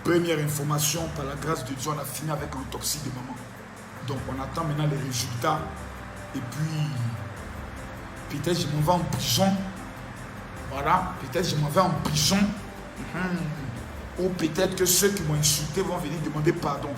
Première information, par la grâce de Dieu, on a fini avec l'autopsie de maman. Donc on attend maintenant les résultats. Et puis, peut-être je m'en vais en prison. Voilà, peut-être je m'en vais en prison. Ou peut-être que ceux qui m'ont insulté vont venir demander pardon.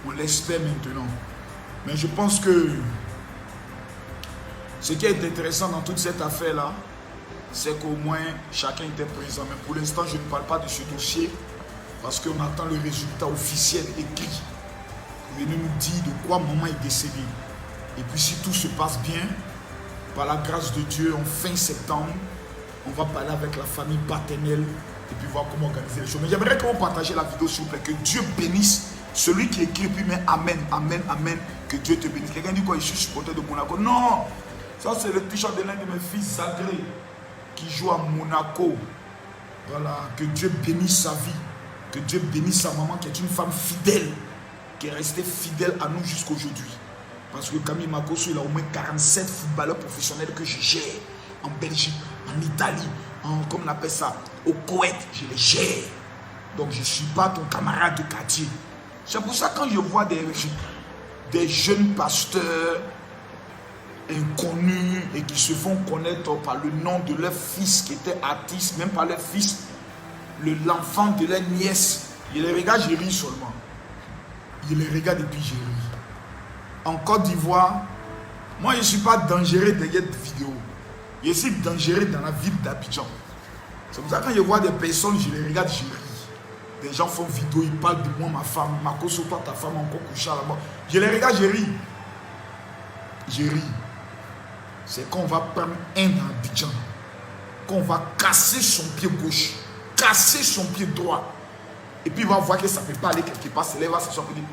On l'espère maintenant. Mais je pense que ce qui est intéressant dans toute cette affaire-là, c'est qu'au moins chacun était présent. Mais pour l'instant, je ne parle pas de ce dossier parce qu'on attend le résultat officiel écrit. Venez nous dire de quoi maman est décédée. Et puis si tout se passe bien, par la grâce de Dieu, en fin septembre, on va parler avec la famille paternelle et puis voir comment organiser les choses. Mais j'aimerais que vous partagiez la vidéo s'il vous plaît. Que Dieu bénisse celui qui écrit et puis met amen, amen, amen. Que Dieu te bénisse. Quelqu'un dit quoi? Je suis supporter de Monaco. Non, ça c'est le t-shirt de l'un de mes fils sacrés qui joue à Monaco. Voilà, que Dieu bénisse sa vie. Que Dieu bénisse sa maman qui est une femme fidèle, qui est restée fidèle à nous jusqu'aujourd'hui. Parce que Camille Makosso, il a au moins 47 footballeurs professionnels que je gère. En Belgique, en Italie, comme on appelle ça, au Koweït, je les gère. Donc je ne suis pas ton camarade de quartier. C'est pour ça que quand je vois des jeunes pasteurs inconnus et qui se font connaître par le nom de leur fils qui était artiste, même pas leur fils, l'enfant de leur nièce, je les regarde, je ris seulement. Je les regarde et puis je ris. En Côte d'Ivoire, moi je ne suis pas dangereux derrière des vidéos. Je suis dangereux dans la ville d'Abidjan. C'est pour ça que quand je vois des personnes, je les regarde, je ris. Des gens font vidéo, ils parlent de moi, ma femme, Makosso, toi, ta femme encore couchée là-bas. Je les regarde, je ris. Je ris. C'est quand on va prendre un dans Abidjan, qu'on va casser son pied gauche, casser son pied droit. Et puis il va voir que ça ne peut pas aller quelque part, se lève à s'asseoir et dire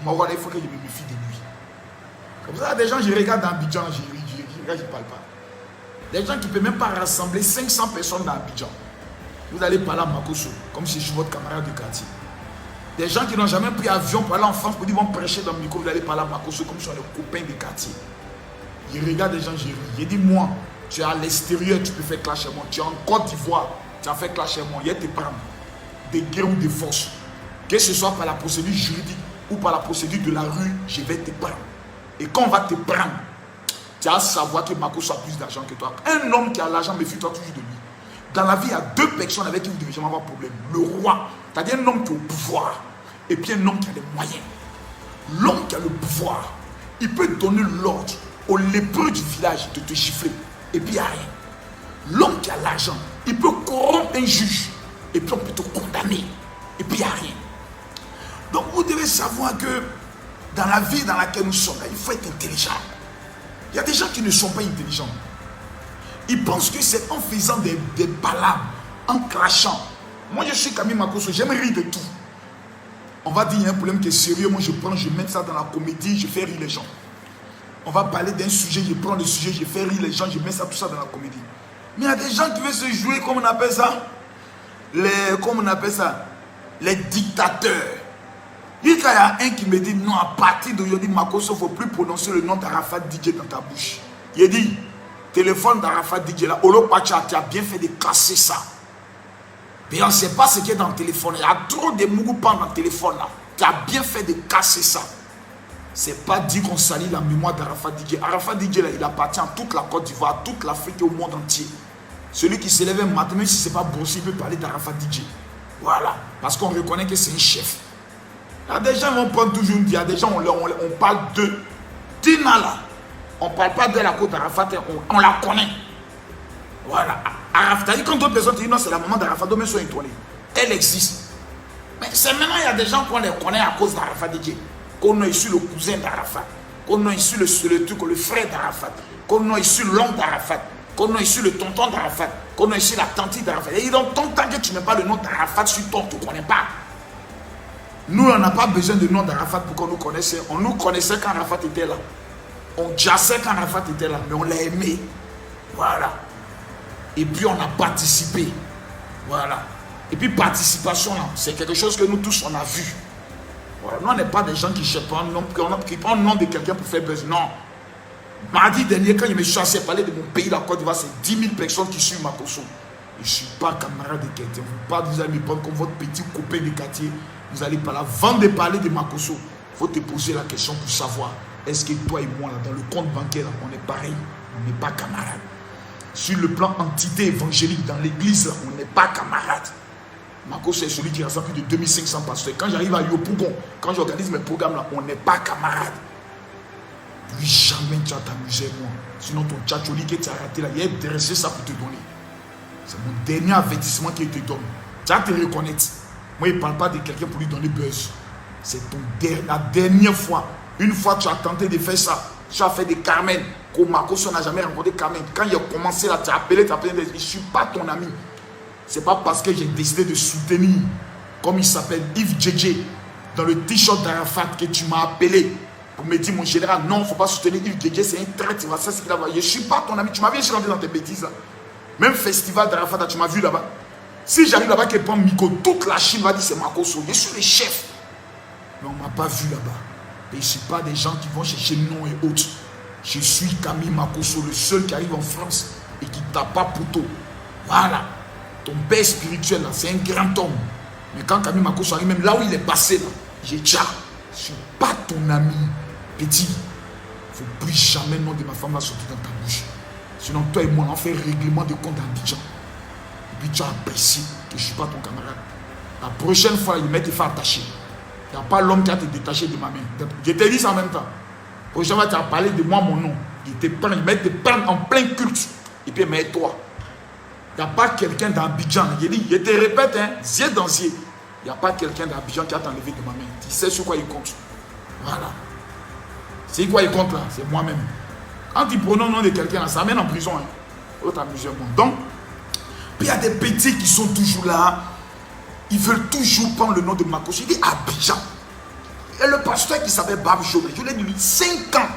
il faut que je me méfie de lui. Comme ça, des gens, je regarde dans Abidjan, je ris, je ne parle pas. Des gens qui ne peuvent même pas rassembler 500 personnes dans Abidjan. Vous allez parler à Makosso, comme si je suis votre camarade de quartier. Des gens qui n'ont jamais pris avion pour aller en France, pour dire, vont prêcher dans le micro, vous allez parler à Makosso comme si on est copains de quartier. Je regarde des gens, je ris. Je dis, moi, tu es à l'extérieur, tu peux faire clash chez moi. Tu es en Côte d'Ivoire, tu as fait clash chez moi. Il y a tes prendre des guerres ou des forces. Que ce soit par la procédure juridique ou par la procédure de la rue, je vais te prendre. Et quand on va te prendre, tu vas savoir que Makosso a plus d'argent que toi. Un homme qui a l'argent, méfie-toi toujours de lui. Dans la vie, il y a deux personnes avec qui vous ne devez jamais avoir problème. Le roi, c'est-à-dire un homme qui est au pouvoir, et puis un homme qui a les moyens. L'homme qui a le pouvoir, il peut donner l'ordre aux lépreux du village de te gifler, et puis il n'y a rien. L'homme qui a l'argent, il peut corrompre un juge, et puis on peut te condamner, et puis il n'y a rien. Donc vous devez savoir que dans la vie dans laquelle nous sommes, il faut être intelligent. Il y a des gens qui ne sont pas intelligents. Ils pensent que c'est en faisant des palabres, en crachant. Moi je suis Camille Makosso, j'aime rire de tout. On va dire il y a un problème qui est sérieux, moi je prends, je mets ça dans la comédie, je fais rire les gens. On va parler d'un sujet, je prends le sujet, je fais rire les gens, je mets ça, tout ça dans la comédie. Mais il y a des gens qui veulent se jouer, comme on appelle ça, les dictateurs. Il y a un qui me dit, non, à partir d'aujourd'hui, Makosso, il ne faut plus prononcer le nom d'Arafat DJ dans ta bouche. Il dit, téléphone d'Arafat DJ là, Olopacha, tu as bien fait de casser ça. Mais on ne sait pas ce qui est dans le téléphone. Il y a trop de mougoupan dans le téléphone là. Tu as bien fait de casser ça. Ce n'est pas dit qu'on salit la mémoire d'Arafat DJ. Arafat DJ là, il appartient à toute la Côte d'Ivoire, à toute l'Afrique et au monde entier. Celui qui s'élève un matin, même si ce n'est pas bossé, il peut parler d'Arafat DJ. Voilà. Parce qu'on reconnaît que c'est un chef. Il y a des gens qui vont prendre toujours, il y a des gens, on parle de Tina là. On ne parle pas de la côte d'Arafat, on la connaît. Voilà. Arafat, quand d'autres personnes disent non, c'est la maman d'Arafat, d'autres sont étoilés. Elle existe. Mais c'est maintenant, il y a des gens qu'on les connaît à cause d'Arafat DJ. Qu'on a issu le cousin d'Arafat. Qu'on a issu le frère d'Arafat. Qu'on a issu l'oncle d'Arafat. Qu'on a issu le tonton d'Arafat. Qu'on a issu la tante d'Arafat. Et donc, tant que tu n'as pas le nom d'Arafat sur ton, tu ne connais pas. Nous, on n'a pas besoin de nom d'Arafat pour qu'on nous connaisse. On nous connaissait quand Arafat était là. On jassait quand Arafat était là. Mais on l'a aimé. Voilà. Et puis, on a participé. Voilà. Et puis, participation, c'est quelque chose que nous tous, on a vu. Voilà. Nous, on n'est pas des gens qui cherchent un nom, qui prennent le nom de quelqu'un pour faire buzz. Non. Mardi dernier, quand je me suis assis à parler de mon pays, la Côte d'Ivoire, c'est 10 000 personnes qui suivent Makosso. Je ne suis pas camarade de quelqu'un. Vous allez me prendre comme votre petit copain de quartier. Vous allez pas là. Avant de parler de Makosso, il faut te poser la question pour savoir, est-ce que toi et moi, là, dans le compte bancaire, là, on est pareil? On n'est pas camarades. Sur le plan entité évangélique, dans l'église, là, on n'est pas camarades. Makosso est celui qui rassemble plus de 2500 pasteurs. Quand j'arrive à Yopougon, quand j'organise mes programmes, là, on n'est pas camarades. Lui, jamais tu as t'amusé, moi. Sinon, ton tchatcholi que tu as raté, là, il a dressé ça pour te donner. C'est mon dernier avertissement qu'il te donne. Tu vas te reconnaître. Moi, il ne parle pas de quelqu'un pour lui donner buzz. C'est la dernière fois. Une fois, tu as tenté de faire ça. Tu as fait des Carmen. Comme Makosso n'a jamais rencontré Carmen. Quand il a commencé là, tu as appelé, je ne suis pas ton ami. Ce n'est pas parce que j'ai décidé de soutenir, comme il s'appelle, Yves Djedje, dans le t-shirt d'Arafat, que tu m'as appelé pour me dire, mon général, non, il ne faut pas soutenir Yves Djedje, c'est un traître. Ça, c'est qu'il a. Je ne suis pas ton ami. Tu m'as vu, je suis rentré dans tes bêtises là. Même festival d'Arafat, tu m'as vu là-bas. Si j'arrive là-bas, qu'il prend Miko, toute la Chine va dire c'est Makosso. Je suis le chef. Mais on ne m'a pas vu là-bas. Et je ne suis pas des gens qui vont chercher nom et autres. Je suis Camille Makosso, le seul qui arrive en France et qui ne tape pas poteau. Voilà. Ton père spirituel, là, c'est un grand homme. Mais quand Camille Makosso arrive, même là où il est passé, là, j'ai dit, je ne suis pas ton ami. Petit, il ne faut plus jamais le nom de ma femme va sortir dans ta bouche. Sinon, toi et moi, on fait règlement de compte à Abidjan. Et puis tu as apprécié que je ne suis pas ton camarade. La prochaine fois, il va te faire attacher. Il n'y a pas l'homme qui va te détacher de ma main. Je te dis ça en même temps. La prochaine fois, tu as parlé de moi, mon nom. Il va te prendre en plein culte. Et puis, mais toi, il n'y a pas quelqu'un d'Abidjan. Je te répète, hein, zier dans zier. Il n'y a pas quelqu'un d'Abidjan qui a t'enlevé de ma main. Tu sais sur quoi il compte. Voilà. C'est quoi il compte là? C'est moi-même. Quand tu prononces le nom de quelqu'un, ça amène en prison. Hein. Autre amusement. Donc, puis il y a des petits qui sont toujours là. Ils veulent toujours prendre le nom de Makosso. Il dit Abidjan. Et le pasteur qui s'appelle Bab Jobé, je l'ai dit 5 ans.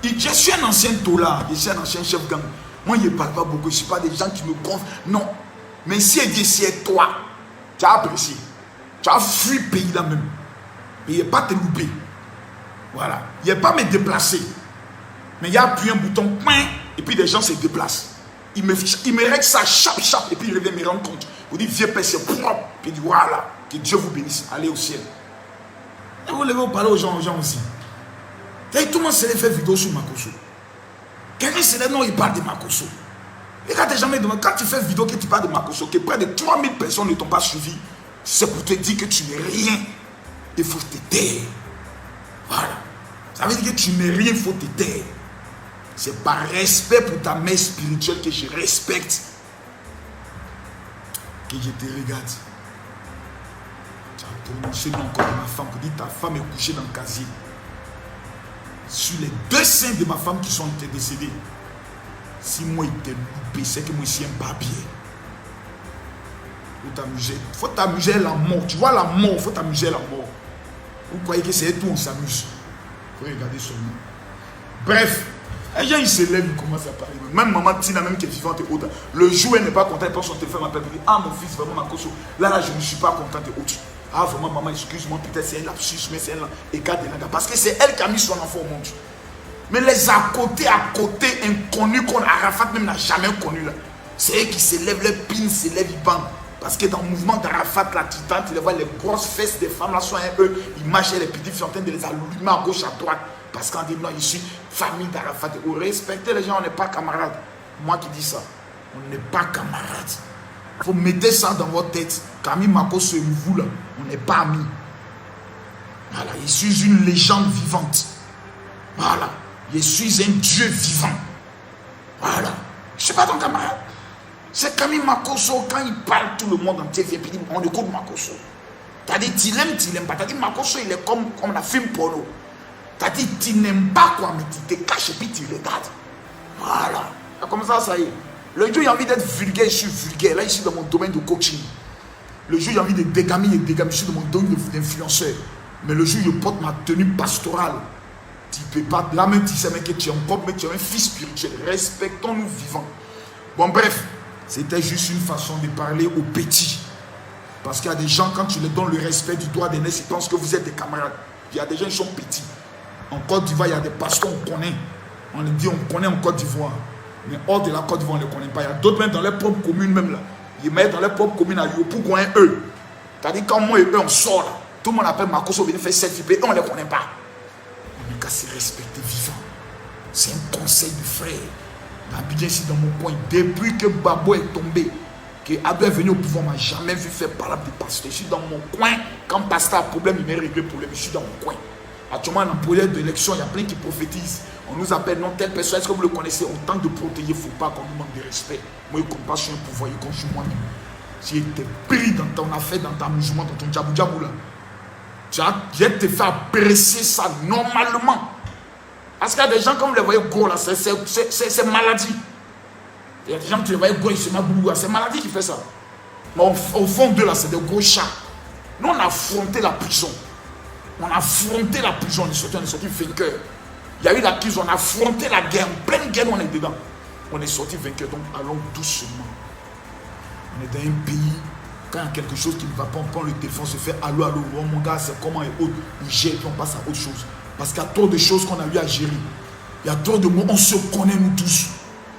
Je suis un ancien Tola, je suis un ancien chef gang. Moi, je ne parle pas beaucoup. Je ne suis pas des gens qui me gonflent. Non. Mais si il dit c'est toi, tu as apprécié. Tu as fui le pays là même. Mais il n'y a pas te louper. Voilà. Il n'y a pas me déplacer. Mais il y a appuyé un bouton, et puis des gens se déplacent. Il me règle ça, chap, et puis il revient me rendre compte. Vous dites, vieux père, c'est propre. Puis il dit, voilà, que Dieu vous bénisse. Allez au ciel. Et vous levez, vous parlez aux gens aussi. Et tout le monde se lève faire vidéo sur Makosso. Quelqu'un se lève, non, il parle de Makosso. Et quand tu fais vidéo que tu parles de Makosso, que près de 3000 personnes ne t'ont pas suivi, c'est pour te dire que tu n'es rien. Il faut te taire. Voilà. Ça veut dire que tu n'es rien, il faut te taire. C'est par respect pour ta mère spirituelle que je respecte, que je te regarde. Tu as prononcé le nom encore de ma femme, pour dire ta femme est couchée dans le casier. Sur les 2 seins de ma femme qui sont décédés, si moi il t'ai loupé, c'est que moi je suis un barbier. Il faut t'amuser à la mort. Tu vois la mort, il faut t'amuser à la mort. Vous croyez que c'est tout, on s'amuse. Il faut regarder seulement. Bref. Les gens, ils se lèvent, ils commencent à parler. Même maman Tina, même qui est vivante et autre. Le jour, elle n'est pas contente, elle prend son téléphone, elle m'appelle, elle dit, ah mon fils, vraiment Makosso. Là, je ne suis pas contente et autre. Ah, vraiment, maman, excuse-moi, peut-être c'est un lapsus, mais c'est un écart de langage. Parce que c'est elle qui a mis son enfant au monde. Mais les à côté, inconnus qu'on Arafat même n'a jamais connu là. C'est eux qui se lèvent, les pins se lèvent, ils bandent. Parce que dans le mouvement d'Arafat, la titane, tu les vois, les grosses fesses des femmes là sont un peu, ils marchent, les petites filles sont en train de les allumer à gauche, à droite. Parce qu'on dit non, je suis famille d'Arafat. Vous respectez les gens, on n'est pas camarades. Moi qui dis ça, on n'est pas camarades. Il faut mettre ça dans votre tête. Camille Makosso et vous là, on n'est pas amis. Voilà, je suis une légende vivante. Voilà, je suis un Dieu vivant. Voilà, je ne suis pas ton camarade. C'est Camille Makosso, quand il parle, tout le monde entier vient, puis on écoute Makosso. T'as dit, tu l'aimes pas. T'as dit, Makosso, il est comme la film porno. T'as dit, tu n'aimes pas quoi, mais tu te caches et puis tu regardes. Voilà. Comme ça y est. Le jour, il a envie d'être vulgaire, je suis vulgaire. Là, je suis dans mon domaine de coaching. Le jour, il a envie de dégamer, je suis dans mon domaine d'influenceur. Mais le jour, je porte ma tenue pastorale. Tu ne peux pas. Là, même, tu sais, que tu es un peuple, mais tu es un fils spirituel. Respectons-nous vivants. Bon, bref. C'était juste une façon de parler aux petits. Parce qu'il y a des gens, quand tu leur donnes le respect du droit d'aînesse, ils pensent que vous êtes des camarades. Il y a des gens qui sont petits. En Côte d'Ivoire, il y a des pasteurs qu'on connaît. On les dit, on connaît en Côte d'Ivoire. Mais hors de la Côte d'Ivoire, on ne les connaît pas. Il y a d'autres même dans les propres communes, même là. Ils mettent dans leur propre commune à Lyon pour qu'on ait eux. C'est-à-dire quand moi et eux on sort là, tout le monde appelle Marcos venir faire selfie, et on ne les connaît pas. On n'est qu'à se respecter vivant. C'est un conseil de frère. Abidjan ici dans mon coin, depuis que Babo est tombé, que Abdou est venu au pouvoir, on m'a jamais vu faire parler de pasteur. Je suis dans mon coin. Quand pasteur a un problème, il m'a réglé le problème. Je suis dans mon coin. Actuellement, dans le projet d'élection, il y a plein qui prophétisent. On nous appelle non telle personne. Est-ce que vous le connaissez? En tant de protéger, il ne faut pas qu'on nous manque de respect. Moi, je ne compte pas sur un pouvoir, je compte sur moi-même. Si tu es pris dans ton affaire, dans ta mouvement, dans ton djabou là, je vais te faire apprécier ça normalement. Parce qu'il y a des gens, comme vous les voyez gros là, c'est maladie. Il y a des gens qui les voient gros, ils se mettent boulou, c'est maladie qui fait ça. Mais au fond d'eux là, c'est des gros chats. Nous, on a affronté la prison. On a affronté la prison, on est sorti vainqueur. Il y a eu la crise, on a affronté la guerre. En pleine guerre, on est dedans. On est sorti vainqueur, donc allons doucement. On est dans un pays, quand il y a quelque chose qui ne va pas, on prend le téléphone, on se fait allô, allô, oh mon gars, c'est comment et autres. On gère, puis on passe à autre chose. Parce qu'il y a trop de choses qu'on a eu à gérer. Il y a trop de mots, on se connaît nous tous.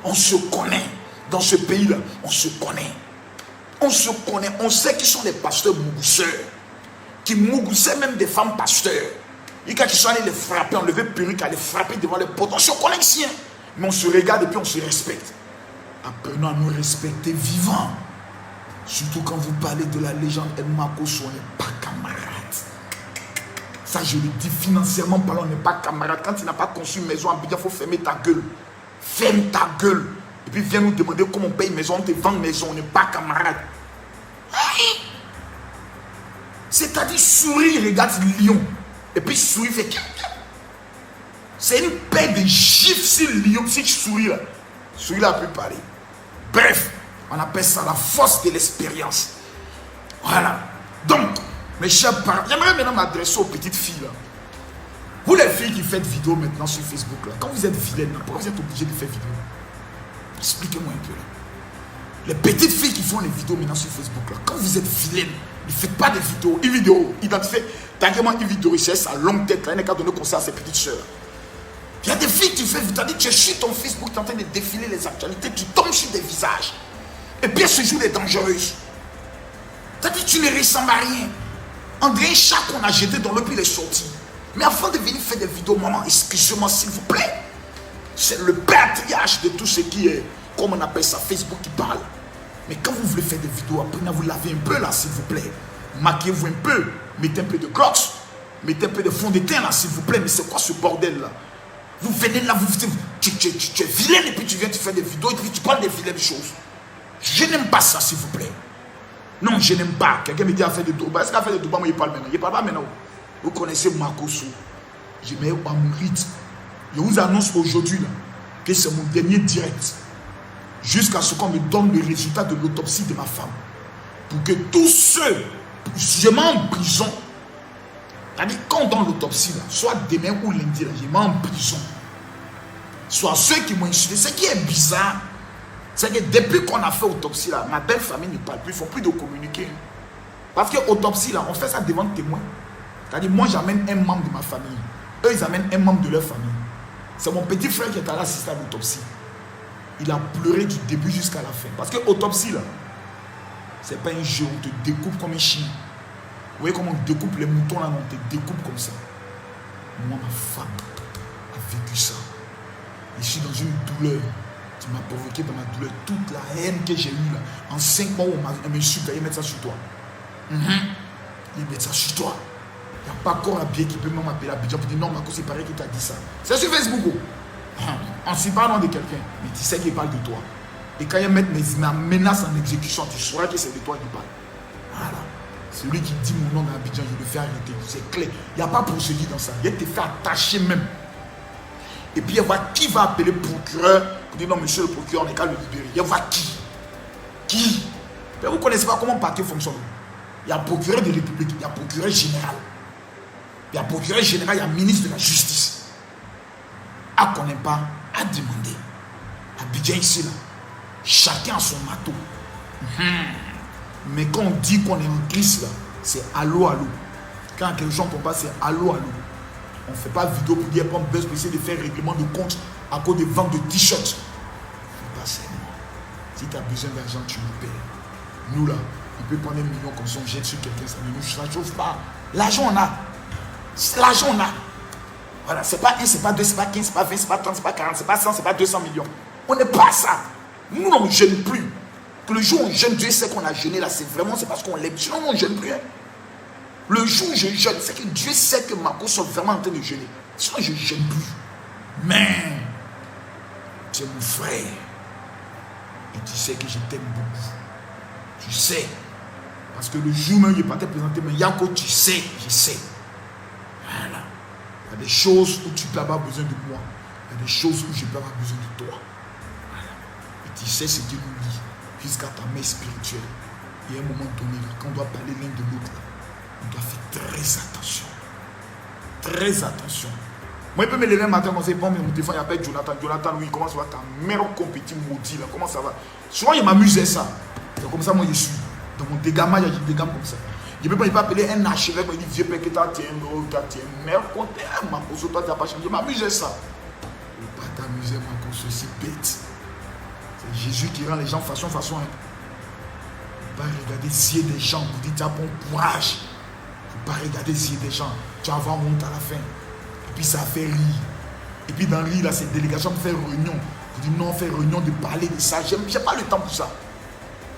On se connaît. Dans ce pays-là, on se connaît. On se connaît. On sait qui sont les pasteurs mougousseurs. Qui mougoussent même des femmes pasteurs. Et quand ils sont allés les frapper, enlever perruque, à les frapper devant les potentiels connexions. Mais on se regarde et puis on se respecte. Apprenons à nous respecter vivants. Surtout quand vous parlez de la légende El Makoso, on n'est pas camarades. Ça, je le dis financièrement parlant, on n'est pas camarades. Quand tu n'as pas conçu une maison à Abidjan, il faut fermer ta gueule. Ferme ta gueule. Et puis viens nous demander comment on paye une maison, on te vend une maison, on n'est pas camarades. C'est-à-dire souris, regarde le lion. Et puis souris, fait. C'est une paire de gifs si le lion, si tu souris là. Souris là a pu parler. Bref, on appelle ça la force de l'expérience. Voilà. Donc, mes chers parents, j'aimerais maintenant m'adresser aux petites filles là. Vous les filles qui faites vidéo maintenant sur Facebook là, quand vous êtes vilaines, pourquoi vous êtes obligés de faire vidéo? Expliquez-moi un peu là. Les petites filles qui font les vidéos maintenant sur Facebook là, quand vous êtes vilaines, ne faites pas des vidéos. Une vidéo, identifiez, taguez-moi une vidéo, c'est sa longue tête là, il n'y a qu'à donner conseil à ses petites soeurs. Il y a des filles qui font, tu as dit, tu es sur ton Facebook, tu es en train de défiler les actualités, tu tombes sur des visages. Et puis elle se joue des dangereuses. Tu as dit, tu ne ressembles à rien. André Chat qu'on a jeté dans le puits, il est sorti. Mais avant de venir faire des vidéos, maman, excusez-moi s'il vous plaît. C'est le patriarche de tout ce qui est, comme on appelle ça, Facebook qui parle. Mais quand vous voulez faire des vidéos, apprenez à vous laver un peu là, s'il vous plaît. Maquillez-vous un peu. Mettez un peu de gloss. Mettez un peu de fond de teint là, s'il vous plaît. Mais c'est quoi ce bordel là? Vous venez là, tu es vilaine et puis tu viens te faire des vidéos et puis tu parles des vilaines choses. Je n'aime pas ça, s'il vous plaît. Non, je n'aime pas. Quelqu'un me dit à faire des Douba. Est-ce qu'à faire des Douba, moi, il parle maintenant? Il ne parle pas maintenant. Vous connaissez Makoso. Je mets à mon rythme. Je vous annonce aujourd'hui là que c'est mon dernier direct. Jusqu'à ce qu'on me donne le résultat de l'autopsie de ma femme. Pour que tous ceux, je mets en prison. C'est-à-dire, quand on donne l'autopsie là, soit demain ou lundi là, je mets en prison. Soit ceux qui m'ont insulté. Ce qui est bizarre, c'est que depuis qu'on a fait l'autopsie là, ma belle famille ne parle plus, ils ne font plus de communiquer. Parce que l'autopsie là, on fait ça devant témoins. C'est-à-dire, moi j'amène un membre de ma famille. Eux, ils amènent un membre de leur famille. C'est mon petit frère qui est allé assister à l'autopsie. Il a pleuré du début jusqu'à la fin. Parce que l'autopsie là, c'est pas un jeu, on te découpe comme un chien. Vous voyez comment on découpe les moutons là, on te découpe comme ça. Moi, ma femme a vécu ça. Je suis dans une douleur. Tu m'as provoqué dans ma douleur toute la haine que j'ai eue là. En 5 mois, on m'a insulté, il met ça sur toi. Il met ça sur toi. Il n'y a pas encore un biais qui peut même m'appeler à Abidjan pour dire non, Marcos, c'est pareil qui t'a dit ça. C'est sur Facebook. On ne sait pas le nom de quelqu'un, mais tu sais qu'il parle de toi. Et quand il met mes menaces en exécution, tu sauras que c'est de toi qui parle. Voilà. Celui qui dit mon nom dans Abidjan, je le fais arrêter. C'est clair. Il n'y a pas procédure dans ça. Il te fait attacher même. Et puis il va qui va appeler le procureur pour dire non, monsieur le procureur, on n'est qu'à le libérer. Il va qui mais vous ne connaissez pas comment le parquet fonctionne. Il y a procureur de la République, il y a procureur général. Il y a procureur général, il y a ministre de la justice. À qu'on n'ait pas à demander. Abidjan ici là, chacun a son marteau. Mais quand on dit qu'on est en crise là, c'est allô allô. Quand quelque chose qu'on passe, c'est allô allô. On ne fait pas vidéo pour dire qu'on besoin de faire règlement de compte à cause de vente de t-shirts. Fais pas seulement. Si tu as besoin d'argent, tu me payes. Nous là, on peut prendre 1 million comme ça, on jette sur quelqu'un, ça ne nous chauffe pas. L'argent on a. L'argent on a. Voilà, c'est pas 1, c'est pas 2, c'est pas 15, c'est pas 20, c'est pas 30, c'est pas 40, c'est pas 100, c'est pas 200 millions. On n'est pas ça. Nous, on ne jeûne plus. Que le jour où on jeûne, Dieu sait qu'on a jeûné là, c'est parce qu'on l'aime. Sinon, on ne jeûne plus. Hein. Le jour où je jeûne, c'est que Dieu sait que Marco soit vraiment en train de jeûner. Sinon, je ne jeûne plus. Mais, tu es mon frère. Et tu sais que je t'aime beaucoup. Tu sais. Parce que le jour même, il n'est pas te présenter, mais Yako, tu sais, je sais. Voilà. Il y a des choses où tu peux avoir besoin de moi. Il y a des choses où je peux avoir besoin de toi. Voilà. Et tu sais ce Dieu nous dit jusqu'à ta mère spirituelle. Il y a un moment donné, quand on doit parler l'un de l'autre, on doit faire très attention. Très attention. Moi, je peux me lever un matin, on fait bon, mais mon téléphone, il appelle Jonathan. Jonathan, oui, comment ça va? Ta mère compétit maudit, là, comment ça va? Souvent, il m'amusait ça. C'est comme ça, moi, je suis. Dans mon dégamage, il y a des dégames comme ça. Je ne peux pas appeler un archevêque, il dit, vieux père, que tu as tiens, mère, quand tu es ma cause, toi, tu n'as pas changé. Je m'amusais ça. Il ne faut pas t'amuser, ma cause, c'est bête. C'est Jésus qui rend les gens façon. Hein. Il ne faut pas regarder les yeux des gens, vous dites, tu as bon courage. Il ne faut pas regarder les yeux des gens. Tu vas avoir honte à la fin. Et puis ça fait rire. Et puis dans le rire, là, c'est délégation pour faire réunion. Vous dites, non, on fait réunion de parler de ça. Je n'ai pas le temps pour ça.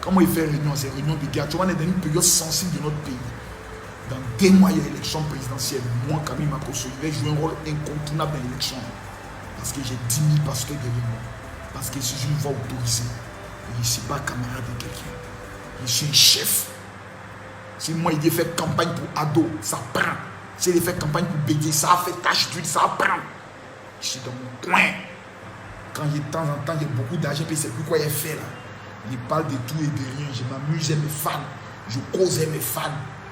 Comment il fait réunion? C'est réunion de guerre. Tu vois, on est dans une période sensible de notre pays. Dans 2 mois, il y a l'élection présidentielle. Moi, Camille Makosso, je vais jouer un rôle incontournable dans l'élection. Parce que j'ai 10 000 pasteurs derrière moi. Parce que je suis une voix autorisée. Et je ne suis pas camarade de quelqu'un. Je suis un chef. Si moi, il dit faire campagne pour ado, ça prend. Si il fait campagne pour BD, ça a fait tâche d'huile, ça prend. Je suis dans mon coin. Quand il y a de temps en temps, il y a beaucoup d'argent, puis c'est plus quoi il fait là. Il parle de tout et de rien. Je m'amuse, mes fans. Je cause mes fans.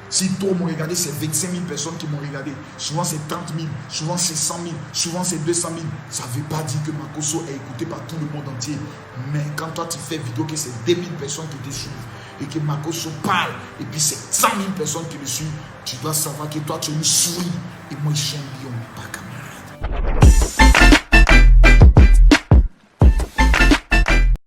Si toi m'ont regardé, c'est 25 000 personnes qui m'ont regardé. Souvent c'est 30 000, souvent c'est 100 000, souvent c'est 200 000. Ça ne veut pas dire que Makosso est écouté par tout le monde entier. Mais quand toi tu fais vidéo que c'est 2000 personnes qui te suivent et que Makosso parle et puis c'est 100 000 personnes qui le suivent, tu dois savoir que toi tu es une souris et moi je suis un lion, pas camarade.